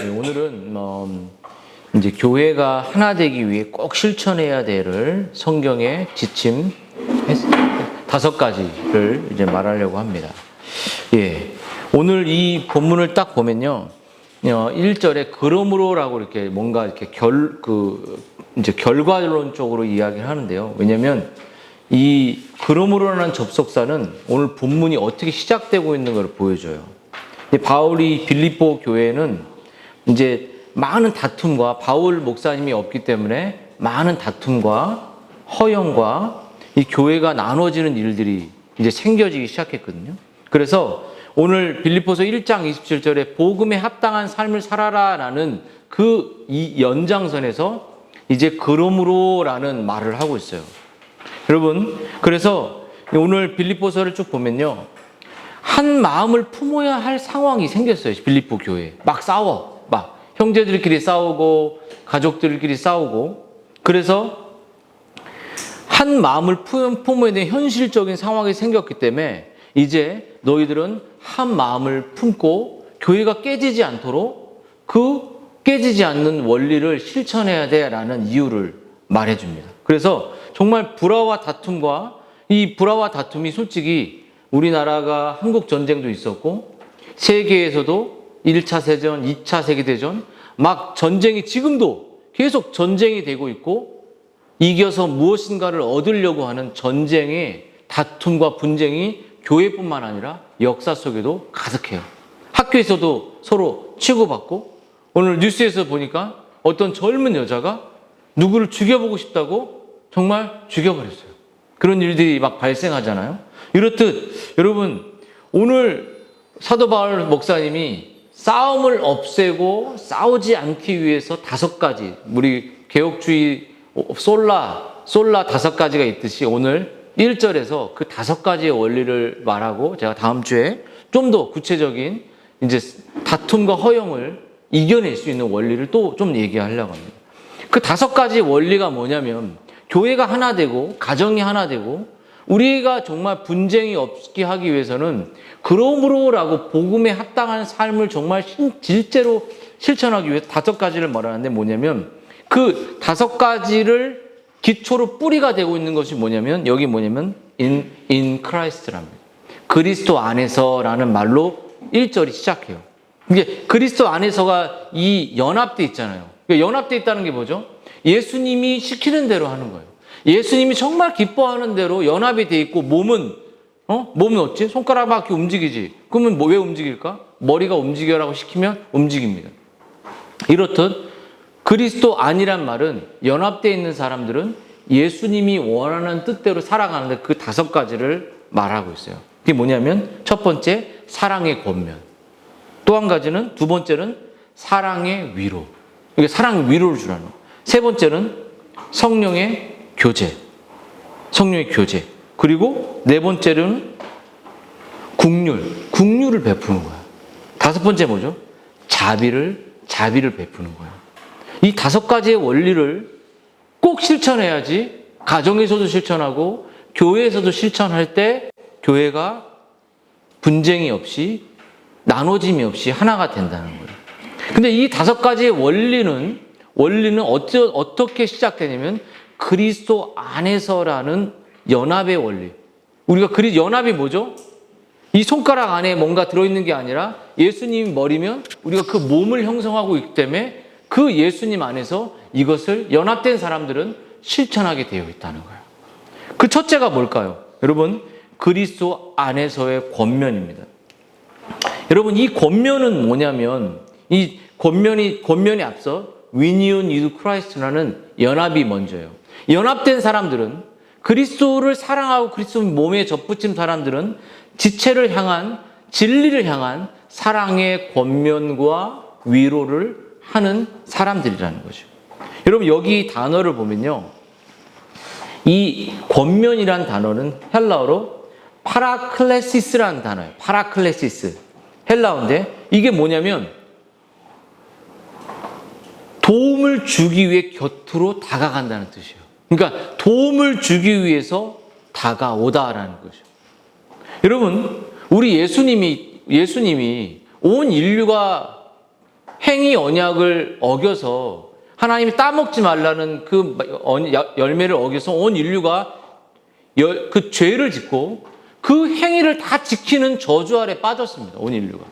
오늘은 이제 교회가 하나 되기 위해 꼭 실천해야 될 성경의 지침 5가지를 이제 말하려고 합니다. 예. 오늘 이 본문을 딱 보면요. 1절에 그러므로라고 이렇게 뭔가 이렇게 이제 결과론적으로 이야기를 하는데요. 왜냐면 이 그러므로라는 접속사는 오늘 본문이 어떻게 시작되고 있는 걸 보여줘요. 바울이 빌립보 교회는 이제 많은 다툼과 바울 목사님이 없기 때문에 많은 다툼과 허영과 이 교회가 나눠지는 일들이 이제 생겨지기 시작했거든요. 그래서 오늘 빌립보서 1장 27절에 복음에 합당한 삶을 살아라라는 그 이 연장선에서 이제 그러므로라는 말을 하고 있어요. 여러분, 그래서 오늘 빌립보서를 쭉 보면요. 한 마음을 품어야 할 상황이 생겼어요. 빌립보 교회에. 막 싸워. 막 형제들끼리 싸우고 가족들끼리 싸우고. 그래서 한 마음을 품어야 되는 현실적인 상황이 생겼기 때문에 이제 너희들은 한 마음을 품고 교회가 깨지지 않도록 그 깨지지 않는 원리를 실천해야 돼라는 이유를 말해줍니다. 그래서 정말 불화와 다툼과 이 불화와 다툼이 솔직히 우리나라가 한국 전쟁도 있었고 세계에서도 1차 세전, 2차 세계대전 막 전쟁이 지금도 계속 전쟁이 되고 있고 이겨서 무엇인가를 얻으려고 하는 전쟁의 다툼과 분쟁이 교회뿐만 아니라 역사 속에도 가득해요. 학교에서도 서로 치고받고 오늘 뉴스에서 보니까 어떤 젊은 여자가 누구를 죽여보고 싶다고 정말 죽여버렸어요. 그런 일들이 막 발생하잖아요. 이렇듯 여러분 오늘 사도 바울 목사님이 싸움을 없애고 싸우지 않기 위해서 5가지 우리 개혁주의 솔라 5가지가 있듯이 오늘 1절에서 그 5가지의 원리를 말하고 제가 다음 주에 좀 더 구체적인 이제 다툼과 허영을 이겨낼 수 있는 원리를 또 좀 얘기하려고 합니다. 그 5가지 원리가 뭐냐면 교회가 하나 되고 가정이 하나 되고 우리가 정말 분쟁이 없게 하기 위해서는 그러므로라고 복음에 합당한 삶을 정말 실제로 실천하기 위해서 5가지를 말하는데 뭐냐면 그 5가지를 기초로 뿌리가 되고 있는 것이 뭐냐면 여기 뭐냐면 in Christ랍니다. 그리스도 안에서라는 말로 1절이 시작해요. 이게 그리스도 안에서가 이 연합돼 있잖아요. 연합돼 있다는 게 뭐죠? 예수님이 시키는 대로 하는 거예요. 예수님이 정말 기뻐하는 대로 연합이 돼 있고 몸은 어찌? 손가락밖에 움직이지. 그러면 왜 움직일까? 머리가 움직여라고 시키면 움직입니다. 이렇듯 그리스도 안이란 말은 연합되어 있는 사람들은 예수님이 원하는 뜻대로 살아가는데 그 5가지를 말하고 있어요. 그게 뭐냐면 첫 번째 사랑의 권면. 또 한 가지는 두 번째는 사랑의 위로. 이게 사랑의 위로를 주라는 거예요. 세 번째는 성령의 교제. 성령의 교제. 그리고 네 번째는 국률을 베푸는 거예요. 5번째 뭐죠? 자비를 베푸는 거예요. 이 5가지의 원리를 꼭 실천해야지 가정에서도 실천하고 교회에서도 실천할 때 교회가 분쟁이 없이 나눠짐이 없이 하나가 된다는 거예요. 근데 이 5가지의 원리는 어떻게 시작되냐면 그리스도 안에서라는 연합의 원리. 우리가 연합이 뭐죠? 이 손가락 안에 뭔가 들어있는 게 아니라 예수님이 머리면 우리가 그 몸을 형성하고 있기 때문에 그 예수님 안에서 이것을 연합된 사람들은 실천하게 되어 있다는 거예요. 그 첫째가 뭘까요? 여러분, 그리스도 안에서의 권면입니다. 여러분, 이 권면은 뭐냐면 이 권면이 앞서 Union with Christ라는 연합이 먼저예요. 연합된 사람들은 그리스도를 사랑하고 그리스도 몸에 접붙인 사람들은 지체를 향한 진리를 향한 사랑의 권면과 위로를 하는 사람들이라는 거죠. 여러분 여기 단어를 보면요. 이 권면이란 단어는 헬라어로 파라클레시스라는 단어예요. 파라클레시스. 헬라어인데 이게 뭐냐면 도움을 주기 위해 곁으로 다가간다는 뜻이에요. 그러니까 도움을 주기 위해서 다가오다라는 거죠. 여러분, 우리 예수님이 온 인류가 행위 언약을 어겨서 하나님이 따먹지 말라는 그 열매를 어겨서 온 인류가 그 죄를 짓고 그 행위를 다 지키는 저주 아래 빠졌습니다. 온 인류가.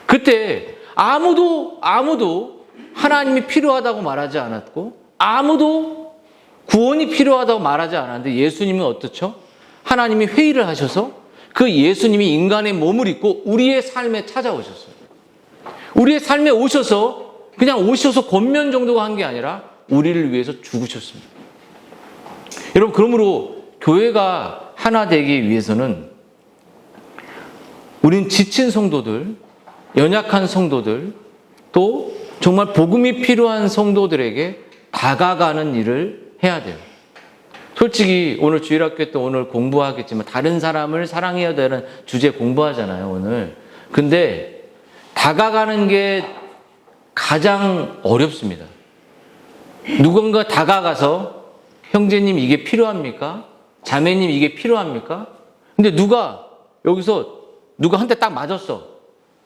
그때 아무도 하나님이 필요하다고 말하지 않았고 아무도 구원이 필요하다고 말하지 않았는데 예수님은 어떻죠? 하나님이 회의를 하셔서 그 예수님이 인간의 몸을 입고 우리의 삶에 찾아오셨어요. 우리의 삶에 오셔서 그냥 오셔서 권면 정도가 한 게 아니라 우리를 위해서 죽으셨습니다. 여러분, 그러므로 교회가 하나 되기 위해서는 우린 지친 성도들, 연약한 성도들, 또 정말 복음이 필요한 성도들에게 다가가는 일을 해야 돼요. 솔직히 오늘 주일학교 때 오늘 공부하겠지만 다른 사람을 사랑해야 되는 주제 공부하잖아요, 오늘. 근데 다가가는 게 가장 어렵습니다. 누군가 다가가서 형제님 이게 필요합니까? 자매님 이게 필요합니까? 근데 여기서 누가 한 대 딱 맞았어.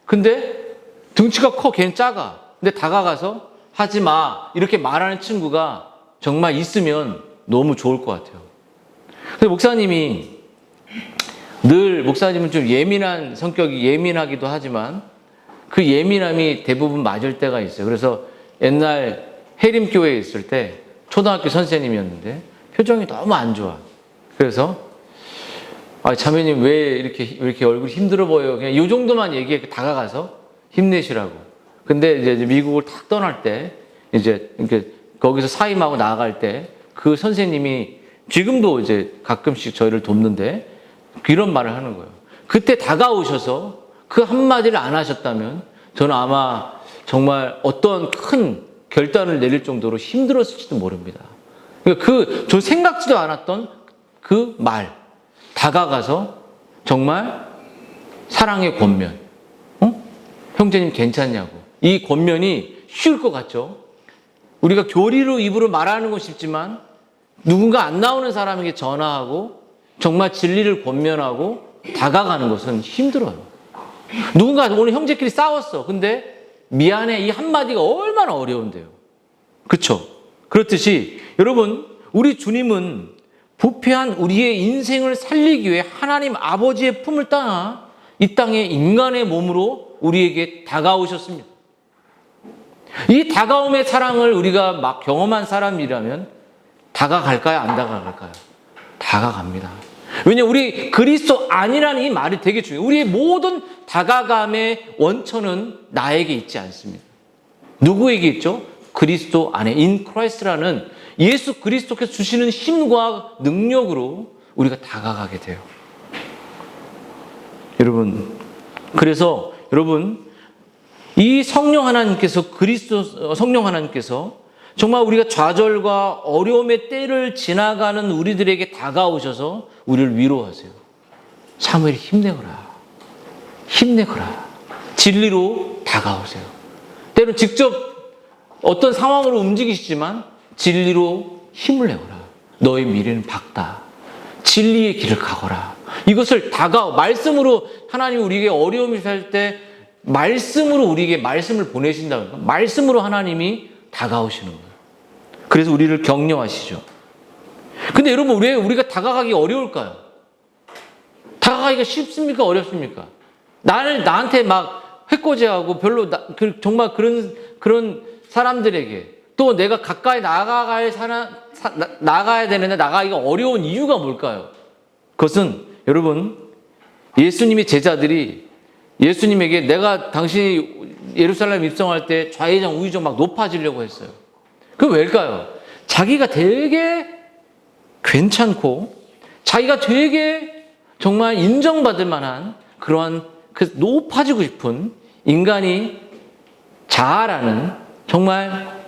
근데 등치가 커, 걔는 작아. 근데 다가가서 하지 마 이렇게 말하는 친구가 정말 있으면 너무 좋을 것 같아요. 근데 목사님은 좀 예민한 성격이 예민하기도 하지만 그 예민함이 대부분 맞을 때가 있어요. 그래서 옛날 해림교회에 있을 때 초등학교 선생님이었는데 표정이 너무 안 좋아. 그래서 자매님 왜 이렇게 얼굴이 힘들어 보여요? 그냥 이 정도만 얘기해. 다가가서 힘내시라고. 근데 이제 미국을 탁 떠날 때 이제 이렇게 거기서 사임하고 나아갈 때 그 선생님이 지금도 이제 가끔씩 저희를 돕는데 이런 말을 하는 거예요. 그때 다가오셔서 그 한마디를 안 하셨다면 저는 아마 정말 어떤 큰 결단을 내릴 정도로 힘들었을지도 모릅니다. 그러니까 저 생각지도 않았던 그 말, 다가가서 정말 사랑의 권면, 형제님 괜찮냐고. 이 권면이 쉬울 것 같죠? 우리가 교리로 입으로 말하는 건 쉽지만 누군가 안 나오는 사람에게 전화하고 정말 진리를 권면하고 다가가는 것은 힘들어요. 누군가 오늘 형제끼리 싸웠어. 근데 미안해 이 한마디가 얼마나 어려운데요. 그렇죠? 그렇듯이 여러분, 우리 주님은 부패한 우리의 인생을 살리기 위해 하나님 아버지의 품을 따라 이 땅에 인간의 몸으로 우리에게 다가오셨습니다. 이 다가옴의 사랑을 우리가 막 경험한 사람이라면 다가갈까요? 안 다가갈까요? 다가갑니다. 왜냐하면 우리 그리스도 아니라는 이 말이 되게 중요해요. 우리의 모든 다가감의 원천은 나에게 있지 않습니다. 누구에게 있죠? 그리스도 안에 in Christ라는 예수 그리스도께서 주시는 힘과 능력으로 우리가 다가가게 돼요. 그래서 여러분 이 성령 하나님께서 성령 하나님께서 정말 우리가 좌절과 어려움의 때를 지나가는 우리들에게 다가오셔서 우리를 위로하세요. 사무엘 힘내거라. 진리로 다가오세요. 때로는 직접 어떤 상황으로 움직이시지만 진리로 힘을 내거라. 너의 미래는 밝다. 진리의 길을 가거라. 이것을 말씀으로 하나님이 우리에게 어려움이 살 때 말씀으로 우리에게 말씀을 보내신다니까. 말씀으로 하나님이 다가오시는 거예요. 그래서 우리를 격려하시죠. 근데 여러분 왜 우리가 다가가기 어려울까요? 다가가기가 쉽습니까? 어렵습니까? 나한테 막 해코지하고 별로 정말 그런 사람들에게 또 내가 가까이 나가야 되는데 나가기가 어려운 이유가 뭘까요? 그것은 여러분 예수님의 제자들이 예수님에게 내가 당신이 예루살렘 입성할 때 좌회전 우회전 막 높아지려고 했어요. 그게 왜일까요? 자기가 되게 괜찮고 자기가 되게 정말 인정받을 만한 그러한 높아지고 싶은 인간이 자아라는 정말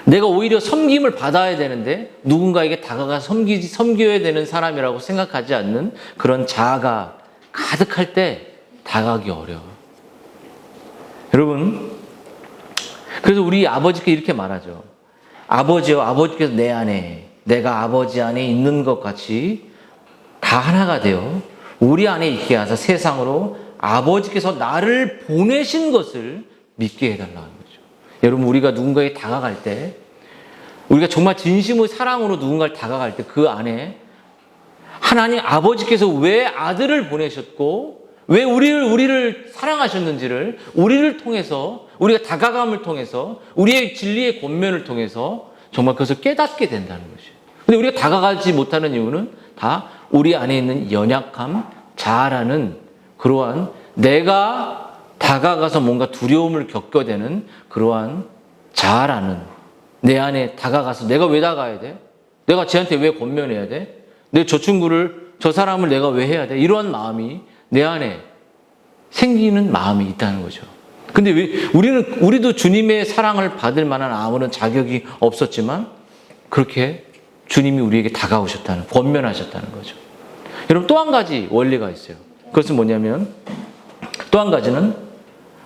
내가 오히려 섬김을 받아야 되는데 누군가에게 다가가서 섬겨야 되는 사람이라고 생각하지 않는 그런 자아가 가득할 때 다가가기 어려워요. 여러분, 그래서 우리 아버지께 이렇게 말하죠. 아버지요, 아버지께서 내 안에, 내가 아버지 안에 있는 것 같이 다 하나가 되어 우리 안에 있게 하사 세상으로 아버지께서 나를 보내신 것을 믿게 해달라는 거죠. 여러분, 우리가 누군가에 다가갈 때, 우리가 정말 진심의 사랑으로 누군가를 다가갈 때 그 안에 하나님 아버지께서 왜 아들을 보내셨고 왜 우리를 사랑하셨는지를 우리를 통해서, 우리가 다가감을 통해서, 우리의 진리의 권면을 통해서 정말 그것을 깨닫게 된다는 것이에요. 근데 우리가 다가가지 못하는 이유는 다 우리 안에 있는 연약함, 자아라는 그러한 내가 다가가서 뭔가 두려움을 겪게 되는 그러한 자아라는 내 안에 다가가서 내가 왜 다가가야 돼? 내가 쟤한테 왜 권면해야 돼? 저 사람을 내가 왜 해야 돼? 이러한 마음이 내 안에 생기는 마음이 있다는 거죠. 근데 왜 우리도 주님의 사랑을 받을 만한 아무런 자격이 없었지만 그렇게 주님이 우리에게 다가오셨다는, 권면하셨다는 거죠. 여러분, 또 한 가지 원리가 있어요. 그것은 뭐냐면, 또 한 가지는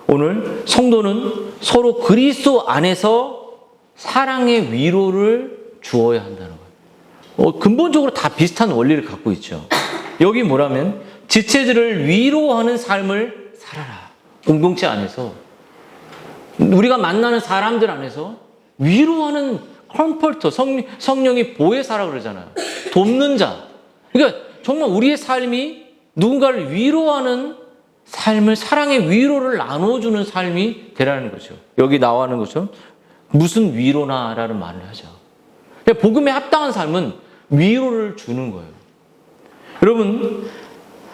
오늘 성도는 서로 그리스도 안에서 사랑의 위로를 주어야 한다는 거예요. 근본적으로 다 비슷한 원리를 갖고 있죠. 여기 뭐라면 지체들을 위로하는 삶을 살아라. 공동체 안에서 우리가 만나는 사람들 안에서 위로하는 컴포터, 성령이 보혜사라고 그러잖아요. 돕는 자. 그러니까 정말 우리의 삶이 누군가를 위로하는 삶을, 사랑의 위로를 나눠주는 삶이 되라는 거죠. 여기 나와는 것처럼 무슨 위로나라는 말을 하죠. 복음에 합당한 삶은 위로를 주는 거예요. 여러분,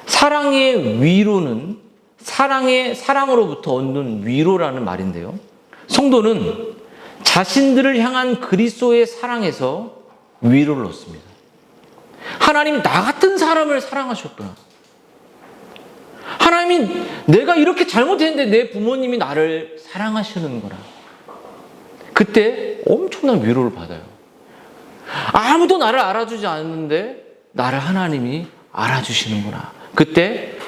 사랑의 위로는 사랑으로부터 얻는 위로라는 말인데요. 성도는 자신들을 향한 그리스도의 사랑에서 위로를 얻습니다. 하나님, 나 같은 사람을 사랑하셨구나. 하나님이 내가 이렇게 잘못했는데 내 부모님이 나를 사랑하시는구나. 그때 엄청난 위로를 받아요. 아무도 나를 알아주지 않는데 나를 하나님이 알아주시는구나. 그때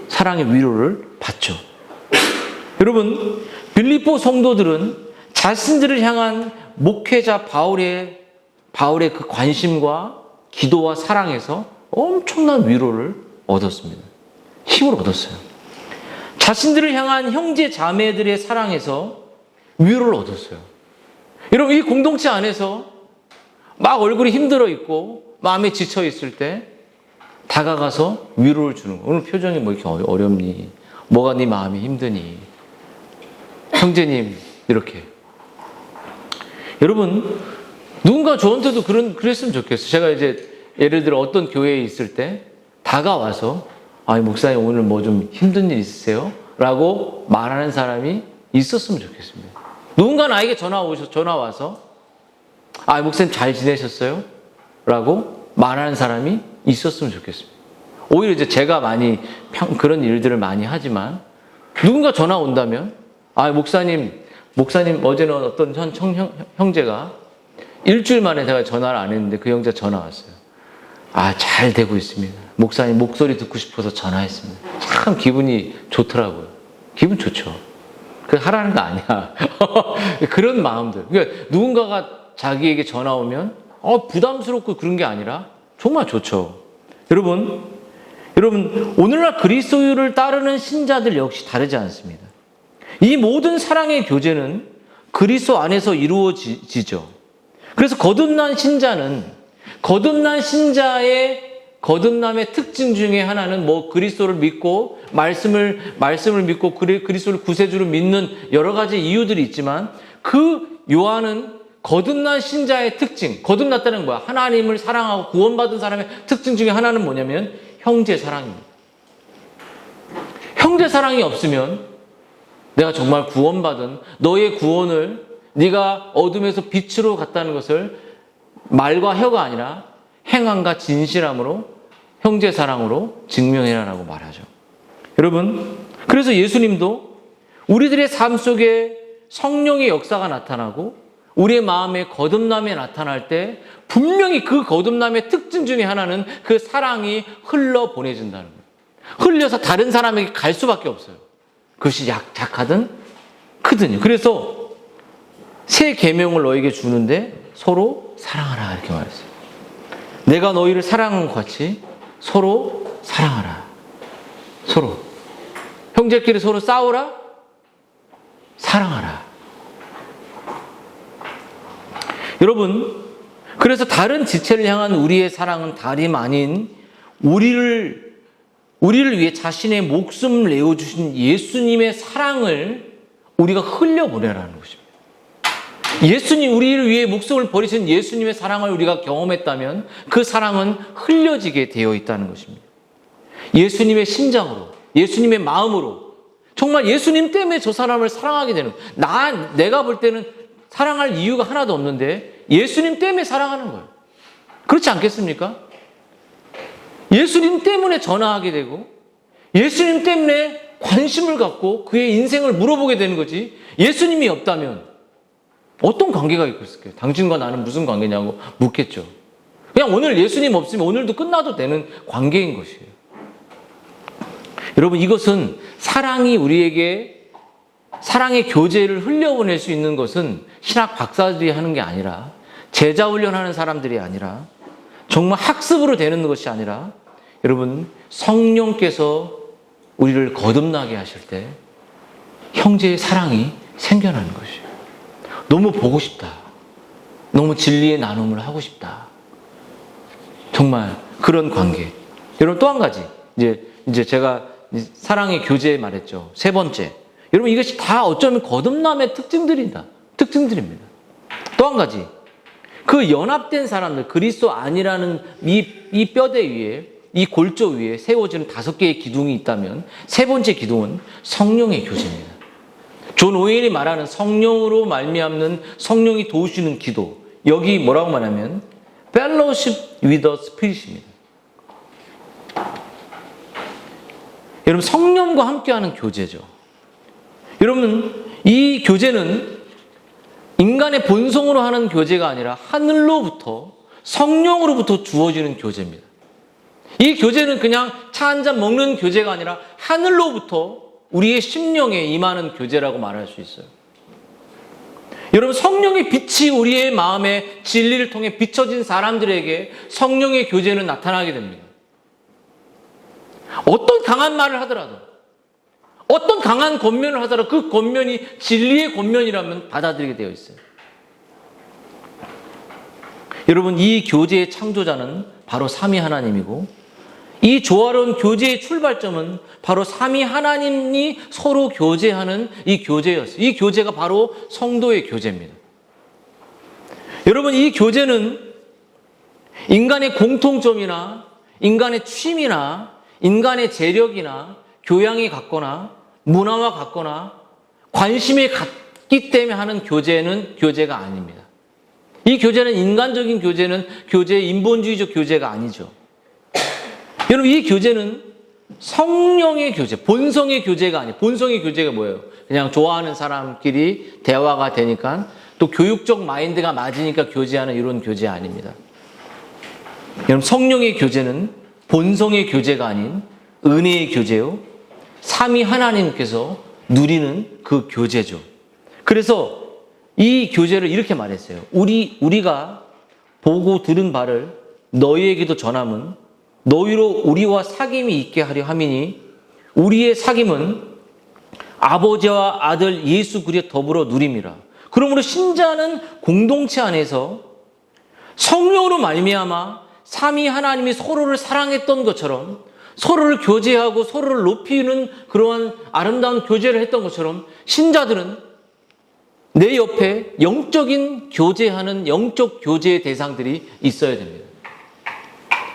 사랑의 위로를 받죠. 여러분, 빌립보 성도들은 자신들을 향한 목회자 바울의 그 관심과 기도와 사랑에서 엄청난 위로를 얻었습니다. 힘을 얻었어요. 자신들을 향한 형제 자매들의 사랑에서 위로를 얻었어요. 여러분, 이 공동체 안에서 막 얼굴이 힘들어 있고 마음에 지쳐 있을 때 다가가서 위로를 주는 거예요. 오늘 표정이 뭐 이렇게 어렵니? 뭐가 네 마음이 힘드니? 형제님, 이렇게. 여러분, 누군가 저한테도 그랬으면 좋겠어요. 제가 이제 예를 들어 어떤 교회에 있을 때 다가와서, 아니, 목사님 오늘 뭐 좀 힘든 일 있으세요? 라고 말하는 사람이 있었으면 좋겠습니다. 누군가 나에게 전화 와서, 아, 목사님 잘 지내셨어요? 라고 말하는 사람이 있었으면 좋겠습니다. 오히려 이제 제가 많이 그런 일들을 많이 하지만 누군가 전화 온다면, 아, 목사님 어제는 어떤 형제가 일주일 만에 제가 전화를 안 했는데 그 형제 전화 왔어요. 아, 잘 되고 있습니다. 목사님 목소리 듣고 싶어서 전화했습니다. 참 기분이 좋더라고요. 기분 좋죠. 그 하라는 거 아니야. 그런 마음들. 그러니까 누군가가 자기에게 전화 오면 부담스럽고 그런 게 아니라 정말 좋죠. 여러분, 오늘날 그리스도를 따르는 신자들 역시 다르지 않습니다. 이 모든 사랑의 교제는 그리스도 안에서 이루어지죠. 그래서 거듭난 신자의 거듭남의 특징 중에 하나는 뭐 그리스도를 믿고 말씀을 믿고 그리스도를 구세주로 믿는 여러 가지 이유들이 있지만, 그 요한은 거듭난 신자의 특징, 거듭났다는 거야. 하나님을 사랑하고 구원받은 사람의 특징 중에 하나는 뭐냐면 형제 사랑입니다. 형제 사랑이 없으면 내가 정말 구원받은 너의 구원을 네가 어둠에서 빛으로 갔다는 것을 말과 혀가 아니라 행함과 진실함으로, 형제 사랑으로 증명해라라고 말하죠. 여러분, 그래서 예수님도 우리들의 삶 속에 성령의 역사가 나타나고 우리의 마음에 거듭남이 나타날 때 분명히 그 거듭남의 특징 중에 하나는 그 사랑이 흘러 보내진다는 거예요. 흘려서 다른 사람에게 갈 수밖에 없어요. 그것이 약하든 크든요. 그래서 새 계명을 너에게 주는데 서로 사랑하라, 이렇게 말했어요. 내가 너희를 사랑한 것 같이 서로 사랑하라. 서로. 형제끼리 서로 싸우라? 사랑하라. 여러분, 그래서 다른 지체를 향한 우리의 사랑은 다름 아닌 우리를 위해 자신의 목숨을 내어주신 예수님의 사랑을 우리가 흘려보내라는 것입니다. 예수님, 우리를 위해 목숨을 버리신 예수님의 사랑을 우리가 경험했다면 그 사랑은 흘려지게 되어 있다는 것입니다. 예수님의 심장으로, 예수님의 마음으로, 정말 예수님 때문에 저 사람을 사랑하게 되는, 내가 볼 때는 사랑할 이유가 하나도 없는데 예수님 때문에 사랑하는 거예요. 그렇지 않겠습니까? 예수님 때문에 전화하게 되고 예수님 때문에 관심을 갖고 그의 인생을 물어보게 되는 거지, 예수님이 없다면 어떤 관계가 있을까요? 당신과 나는 무슨 관계냐고 묻겠죠. 그냥 오늘 예수님 없으면 오늘도 끝나도 되는 관계인 것이에요. 여러분, 이것은 사랑이 우리에게 사랑의 교제를 흘려보낼 수 있는 것은 신학 박사들이 하는 게 아니라, 제자 훈련하는 사람들이 아니라, 정말 학습으로 되는 것이 아니라, 여러분, 성령께서 우리를 거듭나게 하실 때 형제의 사랑이 생겨나는 것이에요. 너무 보고 싶다. 너무 진리의 나눔을 하고 싶다. 정말 그런 관계. 여러분, 또 한 가지. 이제 제가 사랑의 교제 말했죠. 세 번째. 여러분, 이것이 다 어쩌면 거듭남의 특징들입니다. 또 한 가지. 그 연합된 사람들, 그리스도 아니라는 이 뼈대 위에, 이 골조 위에 세워지는 5개의 기둥이 있다면 세 번째 기둥은 성령의 교제입니다. 존 오웬이 말하는 성령으로 말미암는, 성령이 도우시는 기도, 여기 뭐라고 말하면 fellowship with the Spirit입니다. 여러분, 성령과 함께하는 교제죠. 여러분, 이 교제는 인간의 본성으로 하는 교제가 아니라 하늘로부터, 성령으로부터 주어지는 교제입니다. 이 교제는 그냥 차 한잔 먹는 교제가 아니라 하늘로부터 우리의 심령에 임하는 교제라고 말할 수 있어요. 여러분, 성령의 빛이 우리의 마음에 진리를 통해 비춰진 사람들에게 성령의 교제는 나타나게 됩니다. 어떤 강한 말을 하더라도, 어떤 강한 권면을 하더라도 그 권면이 진리의 권면이라면 받아들이게 되어 있어요. 여러분, 이 교제의 창조자는 바로 삼위 하나님이고, 이 조화로운 교제의 출발점은 바로 삼위 하나님이 서로 교제하는 이 교제였어요. 이 교제가 바로 성도의 교제입니다. 여러분, 이 교제는 인간의 공통점이나 인간의 취미나 인간의 재력이나 교양이 같거나 문화와 같거나 관심이 같기 때문에 하는 교제는 교제가 아닙니다. 이 교제는 인간적인 교제는 교제의 인본주의적 교제가 아니죠. 여러분, 이 교제는 성령의 교제, 본성의 교제가 아니에요. 본성의 교제가 뭐예요? 그냥 좋아하는 사람끼리 대화가 되니까, 또 교육적 마인드가 맞으니까 교제하는 이런 교제 아닙니다. 여러분, 성령의 교제는 본성의 교제가 아닌 은혜의 교제요, 삼위 하나님께서 누리는 그 교제죠. 그래서 이 교제를 이렇게 말했어요. 우리가 보고 들은 바를 너희에게도 전함은 너희로 우리와 사귐이 있게 하려 함이니, 우리의 사귐은 아버지와 아들 예수 그리스도 더불어 누림이라. 그러므로 신자는 공동체 안에서 성령으로 말미암아 삼위 하나님이 서로를 사랑했던 것처럼, 서로를 교제하고 서로를 높이는 그러한 아름다운 교제를 했던 것처럼, 신자들은 내 옆에 영적인 교제하는 영적 교제의 대상들이 있어야 됩니다.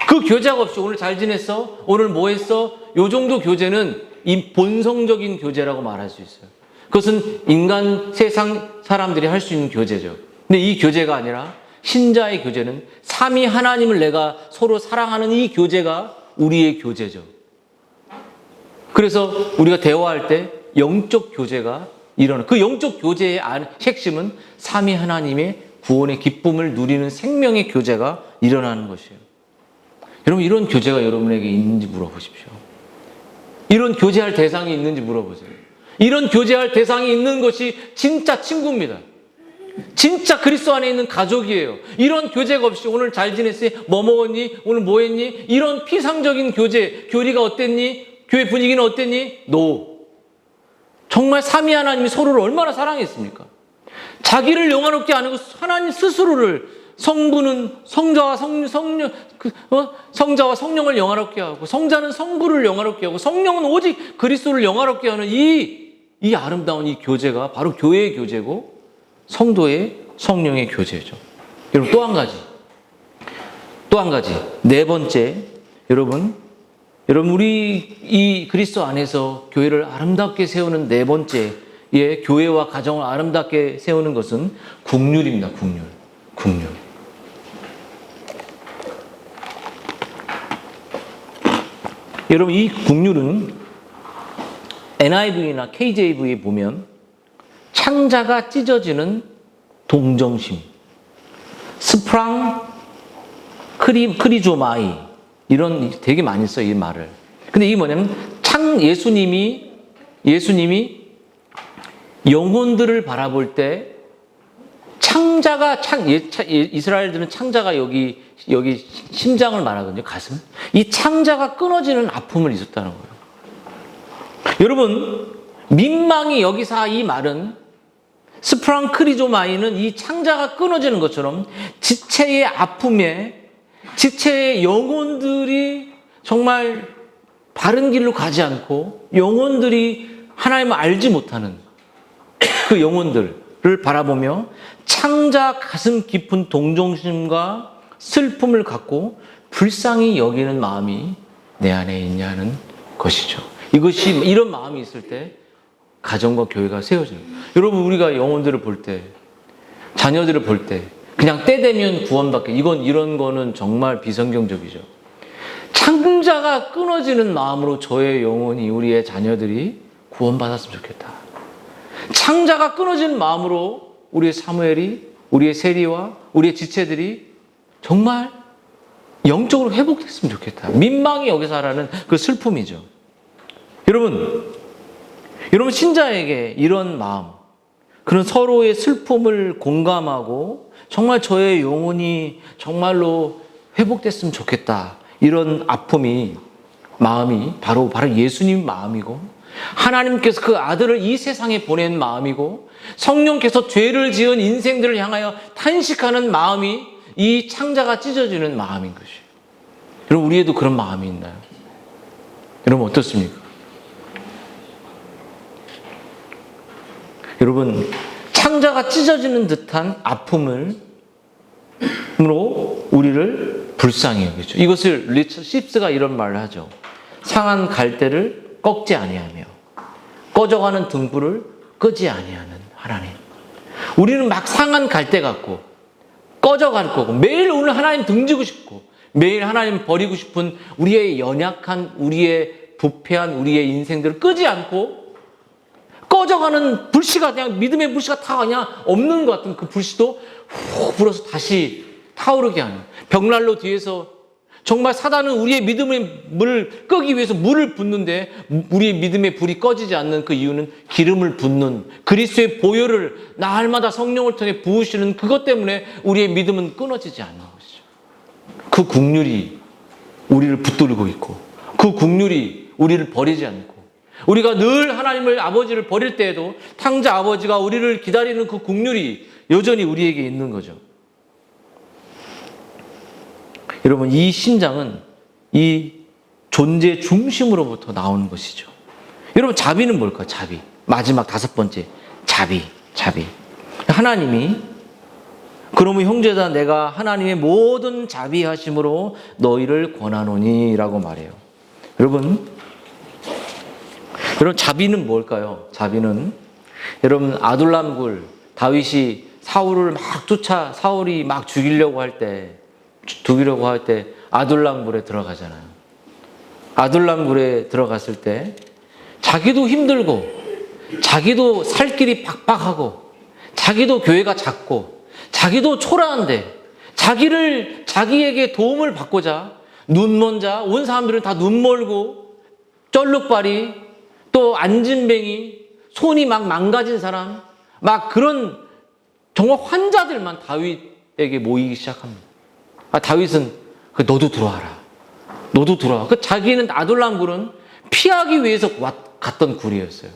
그 교제가 없이 오늘 잘 지냈어? 오늘 뭐 했어? 요 정도 교제는 이 본성적인 교제라고 말할 수 있어요. 그것은 인간 세상 사람들이 할 수 있는 교제죠. 근데 이 교제가 아니라 신자의 교제는 삼위 하나님을 내가 서로 사랑하는 이 교제가 우리의 교제죠. 그래서 우리가 대화할 때 영적 교제가 일어나, 그 영적 교제의 핵심은 삼위 하나님의 구원의 기쁨을 누리는 생명의 교제가 일어나는 것이에요. 여러분, 이런 교제가 여러분에게 있는지 물어보십시오. 이런 교제할 대상이 있는지 물어보세요. 이런 교제할 대상이 있는 것이 진짜 친구입니다. 진짜 그리스도 안에 있는 가족이에요. 이런 교제가 없이 오늘 잘 지냈니? 뭐 먹었니? 오늘 뭐 했니? 이런 피상적인 교제, 교리가 어땠니? 교회 분위기는 어땠니? 정말 삼위 하나님이 서로를 얼마나 사랑했습니까? 자기를 영화롭게 안 하고 하나님 스스로를 성부는 성자와 성자와 성령을 영화롭게 하고 성자는 성부를 영화롭게 하고 성령은 오직 그리스도를 영화롭게 하는 이 아름다운 이 교제가 바로 교회의 교제고 성도의 성령의 교제죠. 여러분 또 한 가지 네 번째 여러분 우리 이 그리스도 안에서 교회를 아름답게 세우는 네 번째 교회와 가정을 아름답게 세우는 것은 국률입니다. 국률. 여러분 이 국률은 NIV나 KJV에 보면 창자가 찢어지는 동정심, 스프랑 크리조마이 이런 되게 많이 써요, 이 말을. 근데 이게 뭐냐면 예수님이 영혼들을 바라볼 때 이스라엘들은 창자가 여기 심장을 말하거든요, 가슴. 이 창자가 끊어지는 아픔을 있었다는 거예요. 여러분, 민망이 여기서 이 말은 스프랑크리조마이는 이 창자가 끊어지는 것처럼 지체의 아픔에 지체의 영혼들이 정말 바른 길로 가지 않고 영혼들이 하나님을 알지 못하는 그 영혼들을 바라보며 창자 가슴 깊은 동정심과 슬픔을 갖고 불쌍히 여기는 마음이 내 안에 있냐는 것이죠. 이런 마음이 있을 때 가정과 교회가 세워져요. 여러분 우리가 영혼들을 볼 때, 자녀들을 볼 때 그냥 때 되면 구원받게 이런 거는 정말 비성경적이죠. 창자가 끊어지는 마음으로 저의 영혼이 우리의 자녀들이 구원받았으면 좋겠다. 창자가 끊어지는 마음으로 우리의 사무엘이 우리의 세리와 우리의 지체들이 정말 영적으로 회복됐으면 좋겠다. 민망히 여기서 하라는 그 슬픔이죠. 여러분 신자에게 이런 마음, 그런 서로의 슬픔을 공감하고 정말 저의 영혼이 정말로 회복됐으면 좋겠다. 이런 마음이 바로 예수님 마음이고 하나님께서 그 아들을 이 세상에 보낸 마음이고 성령께서 죄를 지은 인생들을 향하여 탄식하는 마음이 이 창자가 찢어지는 마음인 것이에요. 여러분 우리에도 그런 마음이 있나요? 여러분 어떻습니까? 여러분 창자가 찢어지는 듯한 아픔으로 우리를 불쌍히 여기죠. 이것을 리처드 십스가 이런 말을 하죠. 상한 갈대를 꺾지 아니하며 꺼져가는 등불을 끄지 아니하는 하나님. 우리는 막 상한 갈대 같고 꺼져갈 거고 매일 오늘 하나님 등지고 싶고 매일 하나님 버리고 싶은 우리의 연약한 우리의 부패한 우리의 인생들을 끄지 않고 꺼져가는 불씨가 그냥 믿음의 불씨가 다 그냥 없는 것 같은 그 불씨도 훅 불어서 다시 타오르게 하는 벽난로 뒤에서 정말 사단은 우리의 믿음의 물을 끄기 위해서 물을 붓는데 우리의 믿음의 불이 꺼지지 않는 그 이유는 기름을 붓는 그리스도의 보혈을 날마다 성령을 통해 부으시는 그것 때문에 우리의 믿음은 끊어지지 않는 것이죠. 그 국률이 우리를 붙들고 있고 그 국률이 우리를 버리지 않고 우리가 늘 하나님을 아버지를 버릴 때에도 탕자 아버지가 우리를 기다리는 그 국률이 여전히 우리에게 있는 거죠. 여러분 이 심장은 이 존재 중심으로부터 나오는 것이죠. 여러분 자비는 뭘까요? 자비. 마지막 다섯 번째 자비. 하나님이 그러면 형제다 내가 하나님의 모든 자비하심으로 너희를 권하노니 라고 말해요. 여러분 자비는 뭘까요? 자비는 여러분 아둘람굴 다윗이 사울이 막 죽이려고 할 때 아둘람굴에 들어가잖아요. 아둘람굴에 들어갔을 때 자기도 힘들고 자기도 살 길이 팍팍하고 자기도 교회가 작고 자기도 초라한데 자기에게 도움을 받고자 눈먼 자 온 사람들은 다 눈멀고 쩔룩발이 또 안진뱅이 손이 막 망가진 사람 막 그런 정말 환자들만 다윗에게 모이기 시작합니다. 다윗은 너도 들어와라. 자기는 아둘람굴은 피하기 위해서 갔던 굴이었어요.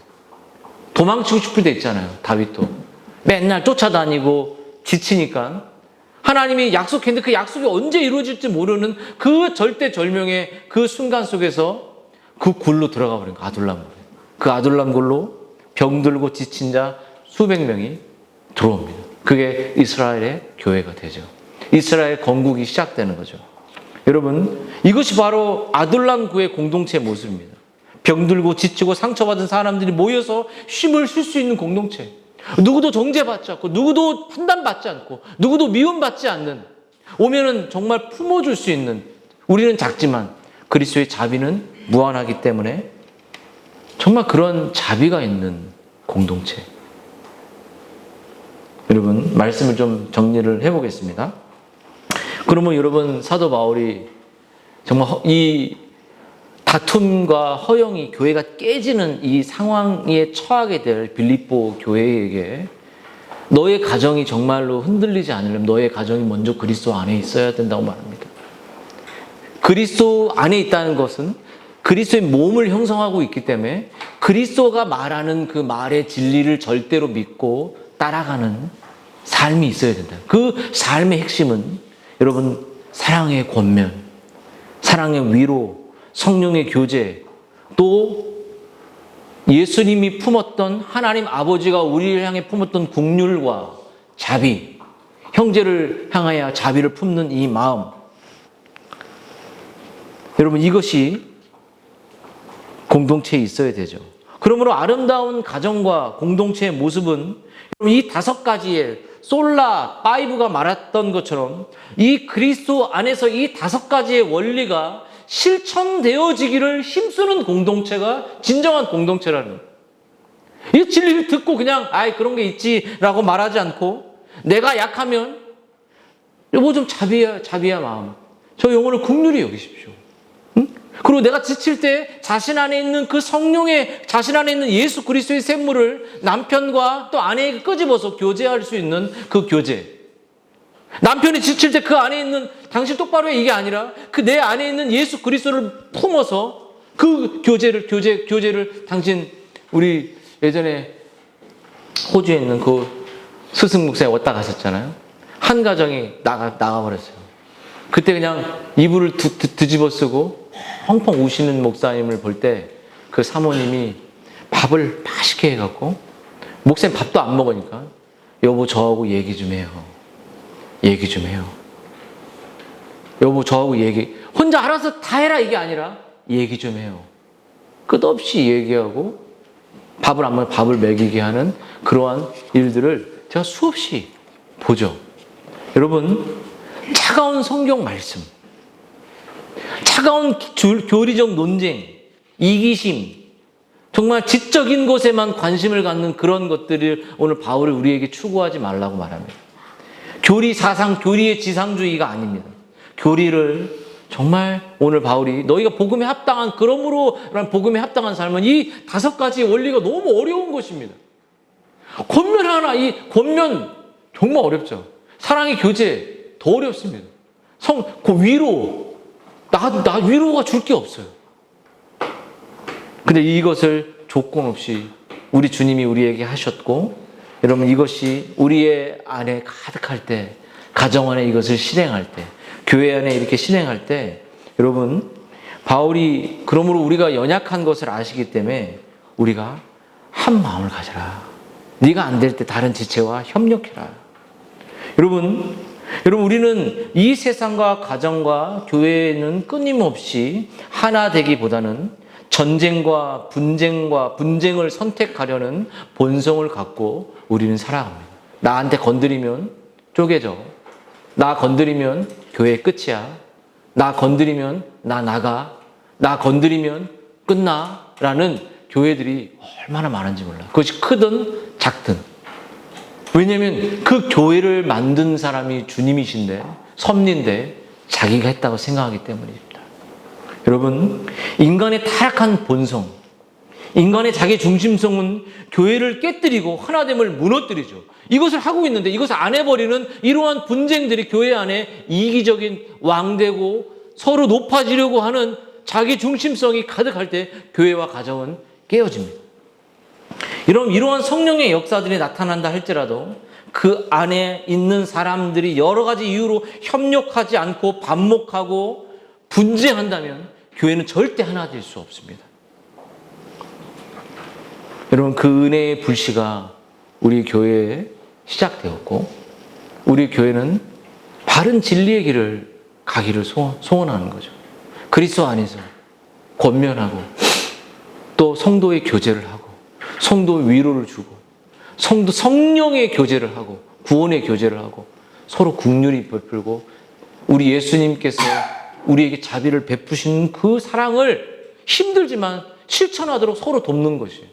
도망치고 싶을 때 있잖아요. 다윗도 맨날 쫓아다니고 지치니까 하나님이 약속했는데 그 약속이 언제 이루어질지 모르는 그 절대절명의 그 순간 속에서 그 굴로 들어가 버린 거예요. 아둘람 굴. 그 아둘람 굴로 병들고 지친 자 수백 명이 들어옵니다. 그게 이스라엘의 교회가 되죠. 이스라엘 건국이 시작되는 거죠. 여러분, 이것이 바로 아둘람 굴의 공동체의 모습입니다. 병들고 지치고 상처받은 사람들이 모여서 쉼을 쉴 수 있는 공동체. 누구도 정죄받지 않고, 누구도 판단받지 않고, 누구도 미움받지 않는, 오면은 정말 품어줄 수 있는, 우리는 작지만 그리스도의 자비는 무한하기 때문에 정말 그런 자비가 있는 공동체. 여러분, 말씀을 좀 정리를 해보겠습니다. 그러면 여러분, 사도 바울이 정말 이 다툼과 허영이 교회가 깨지는 이 상황에 처하게 될 빌립보 교회에게 너의 가정이 정말로 흔들리지 않으려면 너의 가정이 먼저 그리스도 안에 있어야 된다고 말합니다. 그리스도 안에 있다는 것은 그리스도의 몸을 형성하고 있기 때문에 그리스도가 말하는 그 말의 진리를 절대로 믿고 따라가는 삶이 있어야 된다. 그 삶의 핵심은 여러분, 사랑의 권면, 사랑의 위로, 성령의 교제, 또 예수님이 품었던, 하나님 아버지가 우리를 향해 품었던 긍휼과 자비, 형제를 향하여 자비를 품는 이 마음. 여러분, 이것이 공동체에 있어야 되죠. 그러므로 아름다운 가정과 공동체의 모습은 이 5가지의 솔라 5가 말했던 것처럼 이 그리스도 안에서 이 5가지의 원리가 실천되어지기를 힘쓰는 공동체가 진정한 공동체라는, 이 진리를 듣고 그냥 아이 그런 게 있지라고 말하지 않고, 내가 약하면 뭐 좀 자비야 마음, 저 영혼을 긍휼히 여기십시오. 응? 그리고 내가 지칠 때 자신 안에 있는 그 성령의, 자신 안에 있는 예수 그리스도의 샘물을 남편과 또 아내에게 끄집어서 교제할 수 있는 그 교제. 남편이 지칠 때 그 안에 있는 당신 똑바로 해, 이게 아니라 그 내 안에 있는 예수 그리스도를 품어서 그 교제를 당신, 우리 예전에 호주에 있는 그 스승 목사에 왔다 갔었잖아요. 한 가정이 나가버렸어요. 그때 그냥 이불을 뒤집어 쓰고 펑펑 우시는 목사님을 볼 때 그 사모님이 밥을 맛있게 해갖고, 목사님 밥도 안 먹으니까 여보 저하고 얘기 좀 해요. 얘기 좀 해요. 여보 저하고 혼자 알아서 다 해라 이게 아니라 얘기 좀 해요. 끝없이 얘기하고 밥을 안 먹으면 밥을 먹이게 하는 그러한 일들을 제가 수없이 보죠. 여러분, 차가운 성경 말씀, 차가운 교리적 논쟁, 이기심, 정말 지적인 것에만 관심을 갖는 그런 것들을 오늘 바울이 우리에게 추구하지 말라고 말합니다. 교리 사상, 교리의 지상주의가 아닙니다. 교리를 정말 오늘 바울이 너희가 복음에 합당한, 그러므로라는 복음에 합당한 삶은 이 5가지 원리가 너무 어려운 것입니다. 권면 하나, 이 권면 정말 어렵죠. 사랑의 교제 더 어렵습니다. 그 위로, 나 위로가 줄 게 없어요. 근데 이것을 조건 없이 우리 주님이 우리에게 하셨고, 여러분 이것이 우리의 안에 가득할 때, 가정 안에 이것을 실행할 때, 교회 안에 이렇게 실행할 때, 여러분 바울이 그러므로 우리가 연약한 것을 아시기 때문에 우리가 한 마음을 가져라. 네가 안 될 때 다른 지체와 협력해라. 여러분 우리는 이 세상과 가정과 교회는 끊임없이 하나 되기보다는 전쟁과 분쟁을 선택하려는 본성을 갖고 우리는 살아갑니다. 나한테 건드리면 쪼개져. 나 건드리면 교회 끝이야. 나 건드리면 나 나가. 나 건드리면 끝나. 라는 교회들이 얼마나 많은지 몰라. 그것이 크든 작든. 왜냐하면 그 교회를 만든 사람이 주님이신데, 섭리인데 자기가 했다고 생각하기 때문입니다. 여러분, 인간의 타락한 본성, 인간의 자기 중심성은 교회를 깨뜨리고 하나됨을 무너뜨리죠. 이것을 하고 있는데 이것을 안 해버리는 이러한 분쟁들이 교회 안에 이기적인 왕되고 서로 높아지려고 하는 자기 중심성이 가득할 때 교회와 가정은 깨어집니다. 이러한 성령의 역사들이 나타난다 할지라도 그 안에 있는 사람들이 여러 가지 이유로 협력하지 않고 반목하고 분쟁한다면 교회는 절대 하나 될 수 없습니다. 여러분, 그 은혜의 불씨가 우리 교회에 시작되었고 우리 교회는 바른 진리의 길을 가기를 소원하는 거죠. 그리스도 안에서 권면하고 또 성도의 교제를 하고 성도의 위로를 주고 성령의 교제를 하고 구원의 교제를 하고 서로 긍휼히 베풀고 우리 예수님께서 우리에게 자비를 베푸신 그 사랑을 힘들지만 실천하도록 서로 돕는 것이에요.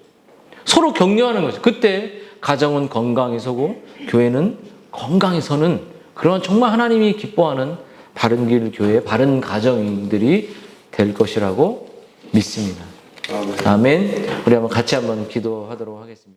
서로 격려하는 거죠. 그때 가정은 건강히 서고 교회는 건강히 서는 그런 정말 하나님이 기뻐하는 바른 길 교회, 바른 가정들이 될 것이라고 믿습니다. 아멘. 우리 같이 한번 기도하도록 하겠습니다.